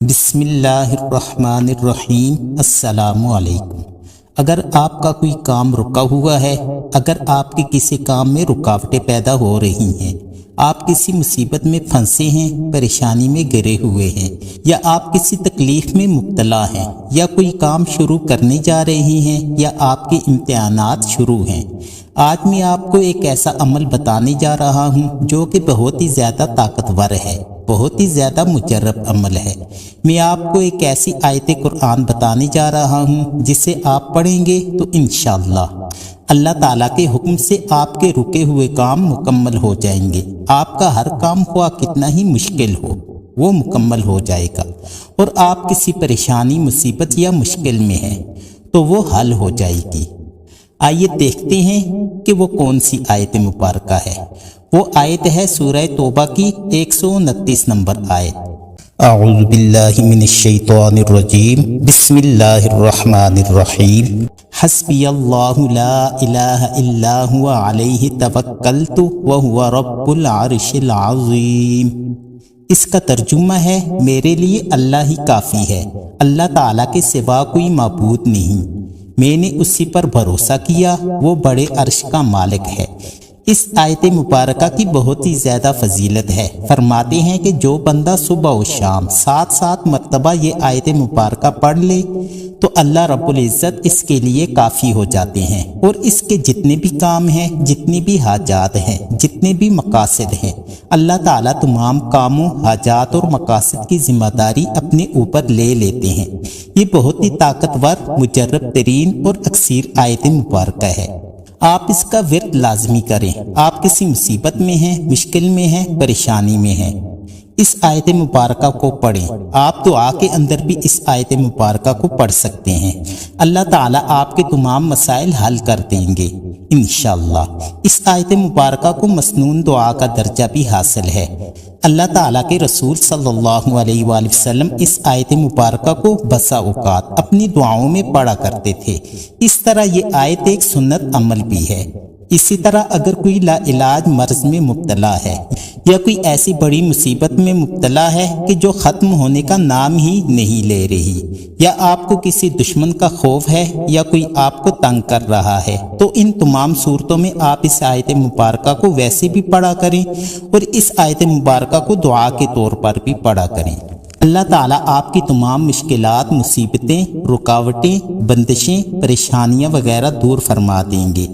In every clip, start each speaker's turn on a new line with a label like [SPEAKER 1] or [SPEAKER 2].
[SPEAKER 1] بسم اللہ الرحمن الرحیم۔ السلام علیکم۔ اگر آپ کا کوئی کام رکا ہوا ہے، اگر آپ کے کسی کام میں رکاوٹیں پیدا ہو رہی ہیں، آپ کسی مصیبت میں پھنسے ہیں، پریشانی میں گرے ہوئے ہیں، یا آپ کسی تکلیف میں مبتلا ہیں، یا کوئی کام شروع کرنے جا رہے ہیں، یا آپ کے امتحانات شروع ہیں، آج میں آپ کو ایک ایسا عمل بتانے جا رہا ہوں جو کہ بہت ہی زیادہ طاقتور ہے، بہت ہی زیادہ مجرب عمل ہے۔ میں آپ کو ایک ایسی آیت قرآن بتانے جا رہا ہوں جسے آپ پڑھیں گے تو انشاءاللہ اللہ تعالیٰ کے حکم سے آپ کے رکے ہوئے کام مکمل ہو جائیں گے۔ آپ کا ہر کام ہوا کتنا ہی مشکل ہو وہ مکمل ہو جائے گا، اور آپ کسی پریشانی، مصیبت یا مشکل میں ہیں تو وہ حل ہو جائے گی۔ آئیے دیکھتے ہیں کہ وہ کون سی آیت مبارکہ ہے۔ وہ آیت ہے سورہ توبہ کی 129 نمبر آیت۔ اعوذ باللہ من الشیطان الرجیم، بسم اللہ الرحمن الرحیم۔ حسبی اللہ لا الہ الا هو علیہ توکلت وہو رب العرش العظیم۔ اس کا ترجمہ ہے، میرے لیے اللہ ہی کافی ہے، اللہ تعالیٰ کے سوا کوئی معبود نہیں، میں نے اسی پر بھروسہ کیا، وہ بڑے عرش کا مالک ہے۔ اس آیت مبارکہ کی بہت ہی زیادہ فضیلت ہے۔ فرماتے ہیں کہ جو بندہ صبح و شام 7 مرتبہ یہ آیت مبارکہ پڑھ لے تو اللہ رب العزت اس کے لیے کافی ہو جاتے ہیں، اور اس کے جتنے بھی کام ہیں، جتنی بھی حاجات ہیں، جتنے بھی مقاصد ہیں، اللہ تعالیٰ تمام کاموں، حاجات اور مقاصد کی ذمہ داری اپنے اوپر لے لیتے ہیں۔ یہ بہت ہی طاقتور، مجرب ترین اور اکثیر آیت مبارکہ ہے۔ آپ اس کا ورد لازمی کریں۔ آپ کسی مصیبت میں ہیں، مشکل میں ہیں، پریشانی میں ہیں، اس آیت مبارکہ کو پڑھیں۔ آپ دعا کے اندر بھی اس آیت مبارکہ کو پڑھ سکتے ہیں، اللہ تعالیٰ آپ کے تمام مسائل حل کر دیں گے انشاءاللہ۔ اس آیت مبارکہ کو مسنون دعا کا درجہ بھی حاصل ہے۔ اللہ تعالیٰ کے رسول صلی اللہ علیہ وآلہ وسلم اس آیت مبارکہ کو بسا اوقات اپنی دعاؤں میں پڑھا کرتے تھے۔ اس طرح یہ آیت ایک سنت عمل بھی ہے۔ اسی طرح اگر کوئی لا علاج مرض میں مبتلا ہے، یا کوئی ایسی بڑی مصیبت میں مبتلا ہے کہ جو ختم ہونے کا نام ہی نہیں لے رہی، یا آپ کو کسی دشمن کا خوف ہے، یا کوئی آپ کو تنگ کر رہا ہے، تو ان تمام صورتوں میں آپ اس آیت مبارکہ کو ویسے بھی پڑھا کریں، اور اس آیت مبارکہ کو دعا کے طور پر بھی پڑھا کریں۔ اللہ تعالیٰ آپ کی تمام مشکلات، مصیبتیں، رکاوٹیں، بندشیں، پریشانیاں وغیرہ دور فرما دیں گے۔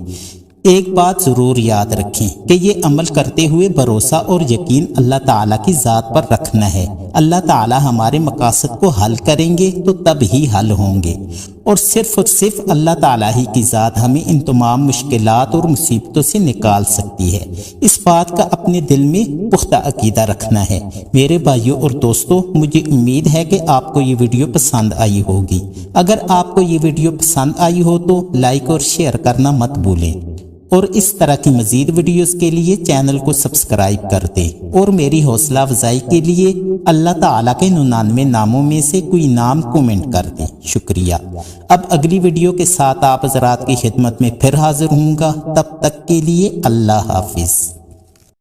[SPEAKER 1] ایک بات ضرور یاد رکھیں کہ یہ عمل کرتے ہوئے بھروسہ اور یقین اللہ تعالیٰ کی ذات پر رکھنا ہے۔ اللہ تعالیٰ ہمارے مقاصد کو حل کریں گے تو تب ہی حل ہوں گے، اور صرف اللہ تعالیٰ ہی کی ذات ہمیں ان تمام مشکلات اور مصیبتوں سے نکال سکتی ہے۔ اس بات کا اپنے دل میں پختہ عقیدہ رکھنا ہے۔ میرے بھائیوں اور دوستوں، مجھے امید ہے کہ آپ کو یہ ویڈیو پسند آئی ہوگی۔ اگر آپ کو یہ ویڈیو پسند آئی ہو تو لائک اور شیئر کرنا مت بھولیں، اور اس طرح کی مزید ویڈیوز کے لیے چینل کو سبسکرائب کر دیں، اور میری حوصلہ افزائی کے لیے اللہ تعالیٰ کے 99 ناموں میں سے کوئی نام کومنٹ کر دیں۔ شکریہ۔ اب اگلی ویڈیو کے ساتھ آپ حضرات کی خدمت میں پھر حاضر ہوں گا، تب تک کے لیے اللہ حافظ۔